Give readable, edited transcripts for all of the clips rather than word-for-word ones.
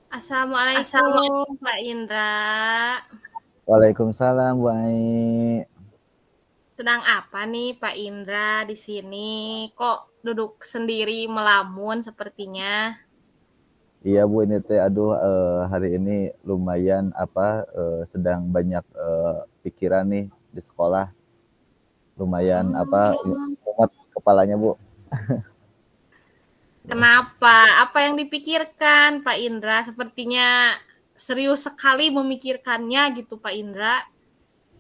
Assalamualaikum Pak Indra. Waalaikumsalam Bu Ai. Sedang apa nih Pak Indra di sini? Kok duduk sendiri melamun sepertinya? Iya Bu, ini teh aduh hari ini lumayan sedang banyak pikiran nih di sekolah. Lumayan Hmm, mumet kepalanya Bu. kenapa? Apa yang dipikirkan Pak Indra? Sepertinya serius sekali memikirkannya gitu Pak Indra.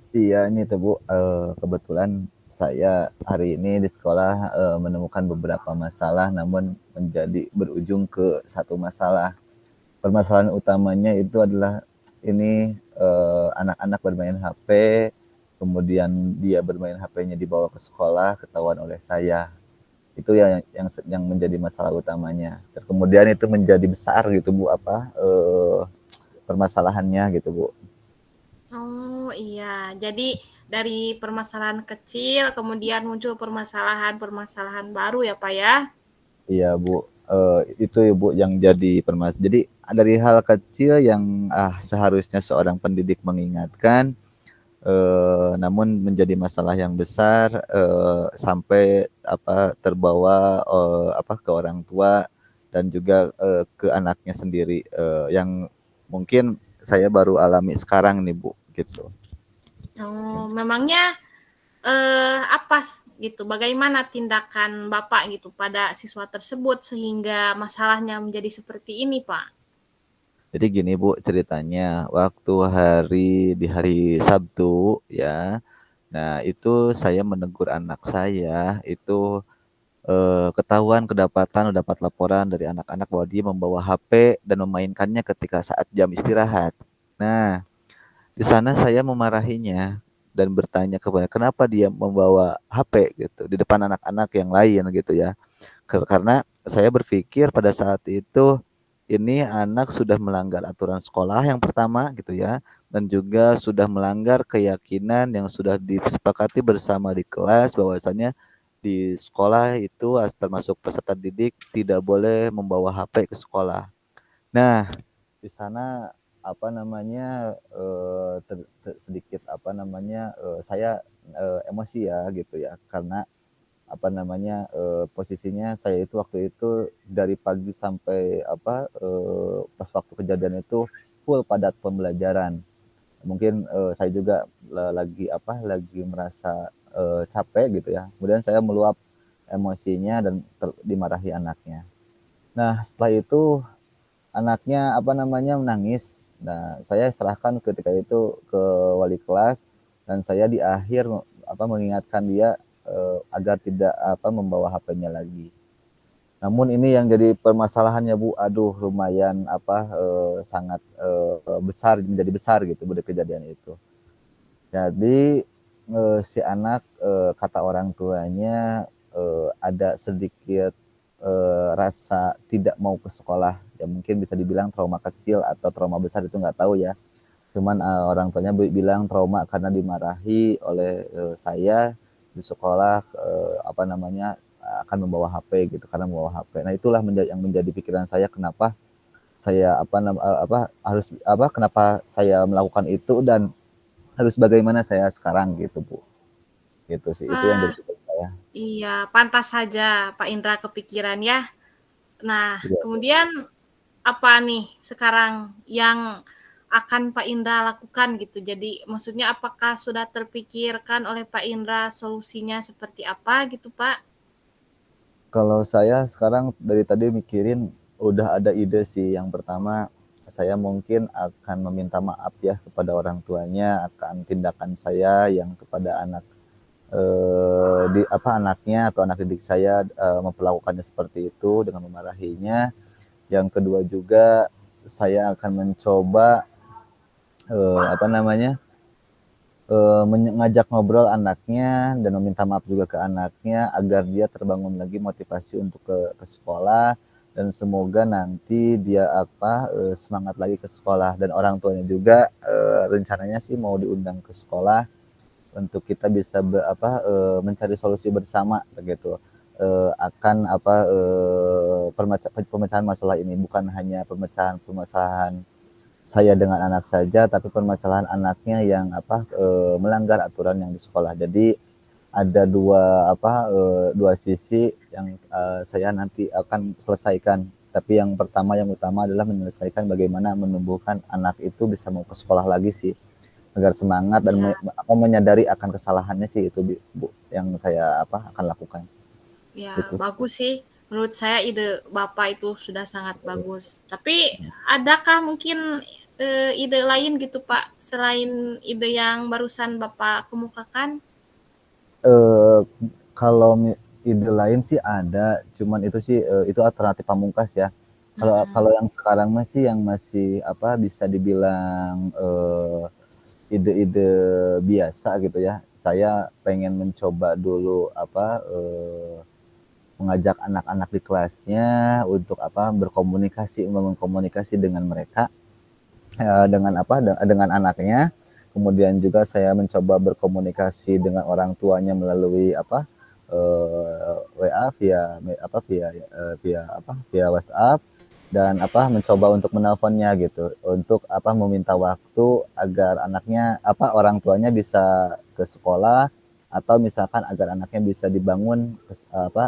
Iya ini tuh Bu, kebetulan saya hari ini di sekolah menemukan beberapa masalah namun menjadi berujung ke satu masalah. Permasalahan utamanya itu adalah ini anak-anak bermain HP, kemudian dia bermain HP-nya dibawa ke sekolah, ketahuan oleh saya. Itu yang menjadi masalah utamanya. Dan kemudian itu menjadi besar gitu Bu, permasalahannya gitu Bu. Oh iya, jadi dari permasalahan kecil kemudian muncul permasalahan-permasalahan baru ya Pak ya? Iya Bu, itu ya Bu yang jadi permasalahan. Jadi dari hal kecil yang seharusnya seorang pendidik mengingatkan, namun menjadi masalah yang besar sampai terbawa ke orang tua dan juga ke anaknya sendiri yang mungkin saya baru alami sekarang nih Bu gitu. Oh, memangnya apa gitu, bagaimana tindakan Bapak gitu pada siswa tersebut sehingga masalahnya menjadi seperti ini, Pak? Jadi gini Bu ceritanya, waktu di hari Sabtu ya, nah itu saya menegur anak saya itu ketahuan kedapatan dapat laporan dari anak-anak bahwa dia membawa HP dan memainkannya ketika saat jam istirahat. Nah, di sana saya memarahinya dan bertanya kepada kenapa dia membawa HP gitu di depan anak-anak yang lain gitu ya. Karena saya berpikir pada saat itu ini anak sudah melanggar aturan sekolah yang pertama gitu ya dan juga sudah melanggar keyakinan yang sudah disepakati bersama di kelas bahwasannya di sekolah itu termasuk peserta didik tidak boleh membawa HP ke sekolah. Nah, di sana sedikit saya emosi ya gitu ya karena posisinya saya itu waktu itu dari pagi sampai pas waktu kejadian itu full padat pembelajaran. Mungkin saya juga lagi merasa capek gitu ya. Kemudian saya meluap emosinya dan dimarahi anaknya. Nah, setelah itu anaknya menangis. Nah, saya serahkan ketika itu ke wali kelas dan saya di akhir mengingatkan dia agar tidak membawa HP-nya lagi. Namun ini yang jadi permasalahannya Bu, aduh lumayan sangat besar menjadi besar gitu Bu kejadian itu. Jadi si anak kata orang tuanya ada sedikit rasa tidak mau ke sekolah. Ya mungkin bisa dibilang trauma kecil atau trauma besar itu nggak tahu ya. Cuman orang tuanya bilang trauma karena dimarahi oleh saya di sekolah akan membawa HP gitu karena membawa HP. Nah itulah yang menjadi pikiran saya kenapa saya kenapa saya melakukan itu dan harus bagaimana saya sekarang gitu Bu. Gitu sih, itu yang Wah, jadi pikiran saya. iya, pantas saja Pak Indra kepikiran ya. Nah, Iya. kemudian apa nih sekarang yang akan Pak Indra lakukan gitu? Jadi maksudnya apakah sudah terpikirkan oleh Pak Indra solusinya seperti apa gitu, Pak? Kalau saya sekarang dari tadi mikirin udah ada ide sih. Yang pertama, saya mungkin akan meminta maaf ya kepada orang tuanya akan tindakan saya yang kepada anaknya atau anak didik saya memperlakukannya seperti itu dengan memarahinya. Yang kedua juga saya akan mencoba eh, apa namanya mengajak ngobrol anaknya dan meminta maaf juga ke anaknya agar dia terbangun lagi motivasi untuk ke sekolah dan semoga nanti dia semangat lagi ke sekolah dan orang tuanya juga rencananya sih mau diundang ke sekolah untuk kita bisa mencari solusi bersama begitu. akan pemecahan masalah ini, bukan hanya permasalahan saya dengan anak saja, tapi permasalahan anaknya yang melanggar aturan yang di sekolah. Jadi ada dua sisi yang saya nanti akan selesaikan. Tapi yang pertama, yang utama adalah menyelesaikan bagaimana menumbuhkan anak itu bisa mau ke sekolah lagi sih, agar semangat dan Ya, menyadari akan kesalahannya sih, itu Bu, yang saya akan lakukan. ya, Gitu. bagus sih. Menurut saya ide Bapak itu sudah sangat bagus. Tapi adakah mungkin ide lain gitu Pak, selain ide yang barusan Bapak kemukakan? Eh, Kalau ide lain sih ada, cuman itu sih itu alternatif pamungkas ya. Kalau Mm-mm. kalau yang sekarang masih bisa dibilang ide-ide biasa gitu ya. Saya pengen mencoba dulu mengajak anak-anak di kelasnya untuk berkomunikasi, membangun komunikasi dengan mereka, dengan anaknya. Kemudian juga saya mencoba berkomunikasi dengan orang tuanya melalui WA, via WhatsApp, dan mencoba untuk menelponnya gitu, untuk meminta waktu agar orang tuanya bisa ke sekolah, atau misalkan agar anaknya bisa dibangun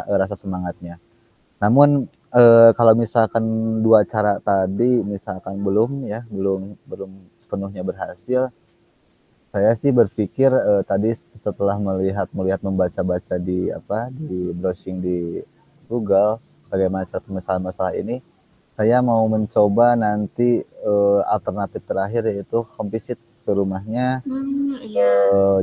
rasa semangatnya. Namun kalau misalkan dua cara tadi misalkan belum belum sepenuhnya berhasil, saya sih berpikir tadi setelah melihat melihat membaca-baca di browsing di Google bagaimana cara penyelesaian masalah ini, saya mau mencoba nanti alternatif terakhir, yaitu home visit ke rumahnya. Iya,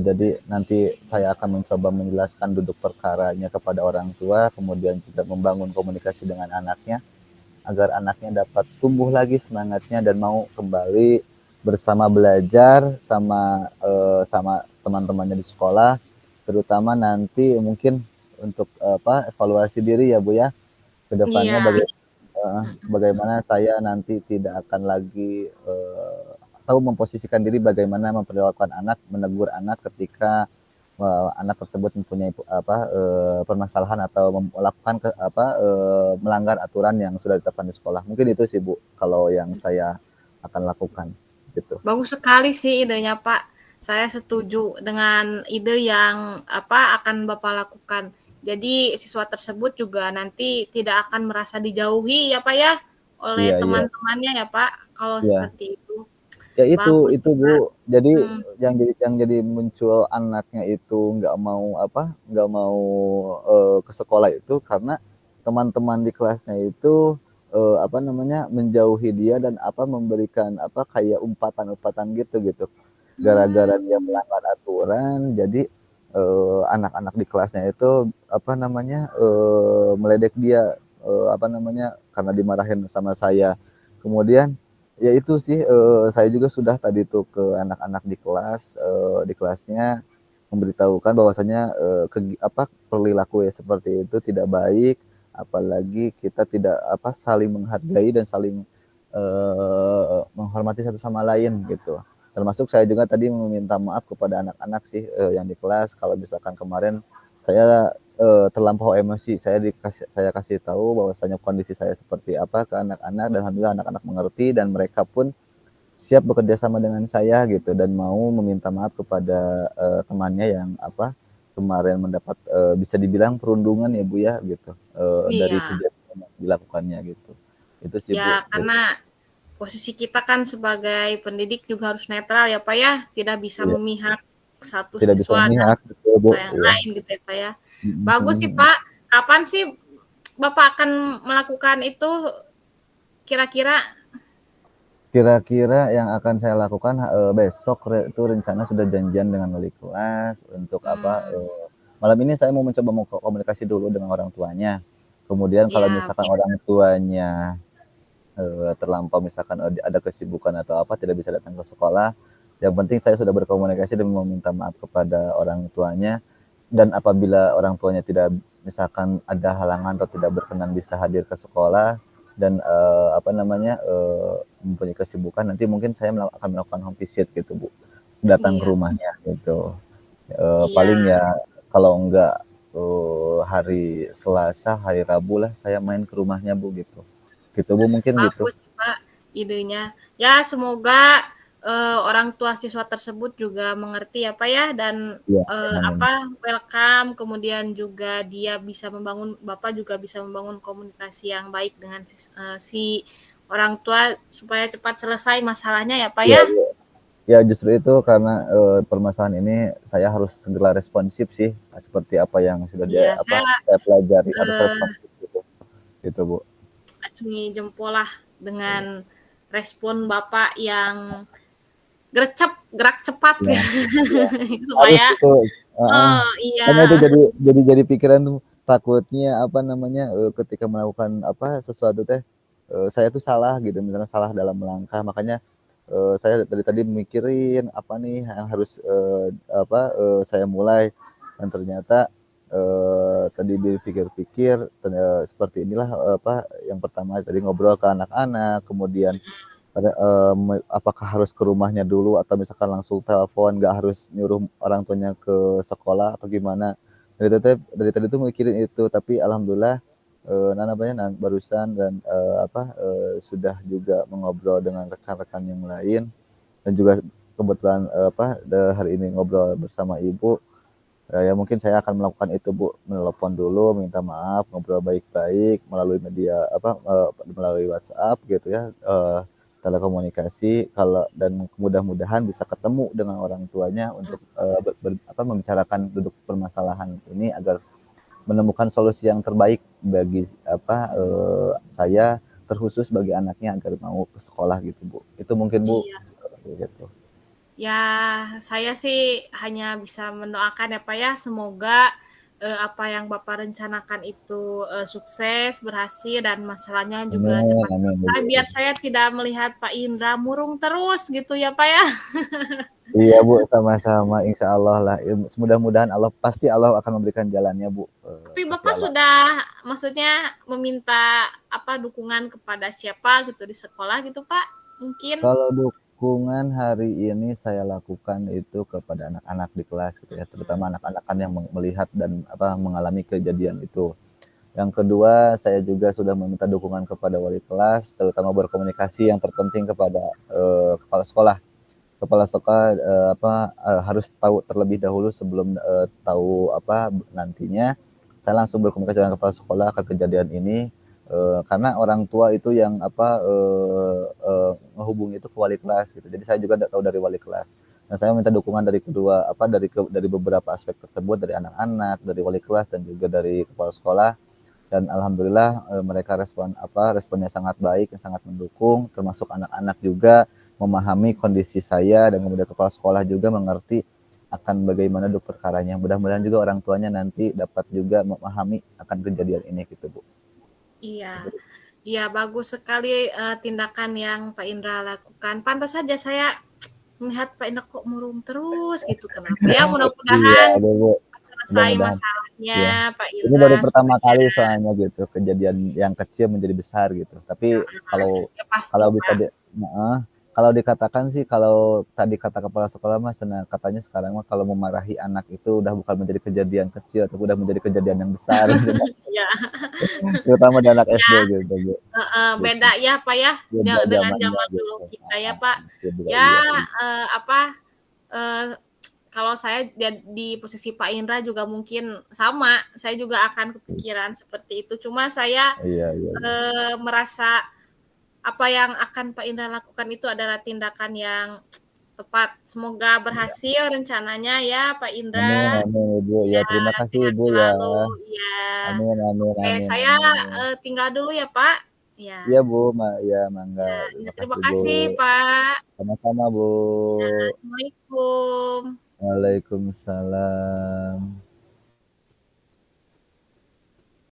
Jadi nanti saya akan mencoba menjelaskan duduk perkaranya kepada orang tua, kemudian juga membangun komunikasi dengan anaknya, agar anaknya dapat tumbuh lagi semangatnya dan mau kembali bersama belajar sama teman-temannya di sekolah, terutama nanti mungkin untuk evaluasi diri ya Bu ya, ke depannya iya, bagaimana saya nanti tidak akan lagi tahu memposisikan diri, bagaimana memperlakukan anak, menegur anak ketika anak tersebut mempunyai permasalahan atau melakukan melanggar aturan yang sudah ditetapkan di sekolah. Mungkin itu sih Bu, kalau yang saya akan lakukan gitu. bagus sekali sih idenya Pak. Saya setuju dengan ide yang akan Bapak lakukan. Jadi siswa tersebut juga nanti tidak akan merasa dijauhi ya Pak ya oleh Iya, iya, teman-temannya ya Pak. Kalau iya. seperti itu Ya bagus itu sih Pak. Bu. Jadi Hmm. yang jadi muncul anaknya itu nggak mau ke sekolah itu karena teman-teman di kelasnya itu menjauhi dia dan memberikan kayak umpatan-umpatan gitu gitu. Gara-gara dia Hmm. melanggar aturan, jadi anak-anak di kelasnya itu meledek dia, karena dimarahin sama saya. Kemudian ya itu sih, saya juga sudah tadi tuh ke anak-anak di kelasnya, memberitahukan bahwasanya perilaku ya seperti itu tidak baik, apalagi kita tidak saling menghargai dan saling menghormati satu sama lain gitu. Termasuk saya juga tadi meminta maaf kepada anak-anak sih, yang di kelas, kalau misalkan kemarin saya terlampau emosi. Saya kasih tahu bahwasanya kondisi saya seperti apa ke anak-anak, dan alhamdulillah anak-anak mengerti dan mereka pun siap bekerja sama dengan saya gitu, dan mau meminta maaf kepada temannya yang kemarin mendapat bisa dibilang perundungan ya Bu ya gitu, dari Iya, kejadian yang dilakukannya gitu. Itu sih Bu ya gitu. karena posisi kita kan sebagai pendidik juga harus netral ya Pak ya, tidak bisa Iya, memihak satu tidak bisa siswa dan memihak, betul Bu, yang iya. lain gitu ya Pak ya. Mhm, Bagus sih mhm. Pak. Kapan sih Bapak akan melakukan itu kira-kira? Kira-kira yang akan saya lakukan besok itu rencana sudah janjian dengan wali kelas untuk Hmm, malam ini saya mau mencoba komunikasi dulu dengan orang tuanya. Kemudian kalau ya, misalkan orang tuanya terlampau misalkan ada kesibukan atau tidak bisa datang ke sekolah, yang penting saya sudah berkomunikasi dan meminta maaf kepada orang tuanya, dan apabila orang tuanya tidak, misalkan ada halangan atau tidak berkenan bisa hadir ke sekolah, dan mempunyai kesibukan, nanti mungkin saya akan melakukan home visit gitu Bu, datang ke iya, rumahnya gitu. iya, Paling ya kalau enggak hari Selasa, hari Rabu lah saya main ke rumahnya Bu gitu. Gitu Bu mungkin gitu. Bagus sih, Pak, idenya. Ya semoga, orang tua siswa tersebut juga mengerti ya, Pak, ya, dan, Iya, amin. welcome, kemudian juga dia bisa membangun Bapak juga bisa membangun komunikasi yang baik dengan si orang tua supaya cepat selesai masalahnya ya, Pak, Iya ya. Bu. Ya justru itu karena permasalahan ini saya harus segera responsif sih, seperti apa yang sudah Iya, saya pelajari harus eee, responsif gitu, gitu Bu. acungi jempol lah dengan respon Bapak yang gercep, gerak cepat Iya, iya. Harus supaya itu, heeh. iya, Karena itu jadi pikiran tuh takutnya apa namanya, ketika melakukan apa, sesuatu teh, saya tuh salah gitu, misalnya salah dalam melangkah, makanya, saya dari tadi mikirin apa nih yang harus, apa, saya mulai dan ternyata, tadi dipikir-pikir, seperti inilah, apa, yang pertama tadi ngobrol ke anak-anak, kemudian pada, apakah harus ke rumahnya dulu atau misalkan langsung telepon, nggak harus nyuruh orang tuanya ke sekolah atau gimana. Dari tadi tuh mikirin itu, tapi alhamdulillah, nah namanya barusan dan, sudah juga mengobrol dengan rekan-rekan yang lain dan juga kebetulan, hari ini ngobrol bersama ibu, ya mungkin saya akan melakukan itu Bu, menelepon dulu, minta maaf, ngobrol baik-baik melalui media melalui WhatsApp gitu ya, telekomunikasi kalau dan mudah-mudahan bisa ketemu dengan orang tuanya untuk, membicarakan duduk permasalahan ini agar menemukan solusi yang terbaik bagi saya, terkhusus bagi anaknya agar mau ke sekolah gitu Bu. Itu mungkin Bu, iya. gitu. Ya, saya sih hanya bisa mendoakan ya, Pak, ya, semoga, apa yang Bapak rencanakan itu, sukses, berhasil, dan masalahnya juga Amin cepat amin selesai, biar Bu. saya tidak melihat Pak Indra murung terus gitu ya, Pak, ya. Iya Bu, sama-sama, insya Allah lah, mudah-mudahan pasti Allah akan memberikan jalannya Bu, Tapi pasti Bapak Allah. sudah maksudnya meminta, apa, dukungan kepada siapa gitu di sekolah gitu, Pak? Mungkin? Kalau dukungan hari ini saya lakukan itu kepada anak-anak di kelas gitu ya, terutama anak-anak kan yang melihat dan mengalami kejadian itu. Yang kedua, saya juga sudah meminta dukungan kepada wali kelas, terutama berkomunikasi yang terpenting kepada kepala sekolah. Kepala sekolah harus tahu terlebih dahulu sebelum tahu nantinya. Saya langsung berkomunikasi dengan kepala sekolah akan kejadian ini, karena orang tua itu yang ngehubungi itu ke wali kelas gitu. Jadi saya juga tidak tahu dari wali kelas. Nah, saya minta dukungan dari kedua dari beberapa aspek tersebut, dari anak-anak, dari wali kelas dan juga dari kepala sekolah. Dan alhamdulillah mereka responnya sangat baik, sangat mendukung, termasuk anak-anak juga memahami kondisi saya dan kemudian kepala sekolah juga mengerti akan bagaimana duduk perkaranya. Mudah-mudahan juga orang tuanya nanti dapat juga memahami akan kejadian ini gitu Bu. Iya. Iya, bagus sekali, tindakan yang Pak Indra lakukan. Pantas saja saya melihat Pak Indra kok murung terus gitu, kenapa ya? Iya Mudah-mudahan deh Bu, selesai mudah-mudahan masalahnya ya. Pak Ini Indra baru pertama supaya kali soalnya gitu kejadian yang kecil menjadi besar gitu. Tapi kalau ya pasti kalau bisa Pak. heeh, kalau dikatakan sih kalau tadi kata kepala sekolah mah katanya sekarang mah kalau memarahi anak itu udah bukan menjadi kejadian kecil, tapi udah menjadi kejadian yang besar Iya, terutama di anak SD iya, gitu Bu, heeh, gitu. beda ya Pak ya, Beda dengan zamannya zaman dulu gitu, kita ya Pak. beda Ya, iya iya. apa, eee, kalau saya di posisi Pak Indra juga mungkin sama, saya juga akan kepikiran seperti itu. Cuma saya, Iya iya iya. merasa apa yang akan Pak Indra lakukan itu adalah tindakan yang tepat. Semoga Iya. berhasil rencananya ya Pak Amin Indra. amin Ibu, ya Ya, terima kasih sehat Ibu ya. selalu, ya. Amin amin Oke, amin saya, amin. tinggal dulu ya Pak. Ya. Iya Bu, ya mangga, Ya, ya terima terima kasih Bu. kasih Pak. Sama-sama Bu. Ya, assalamualaikum. Waalaikumsalam.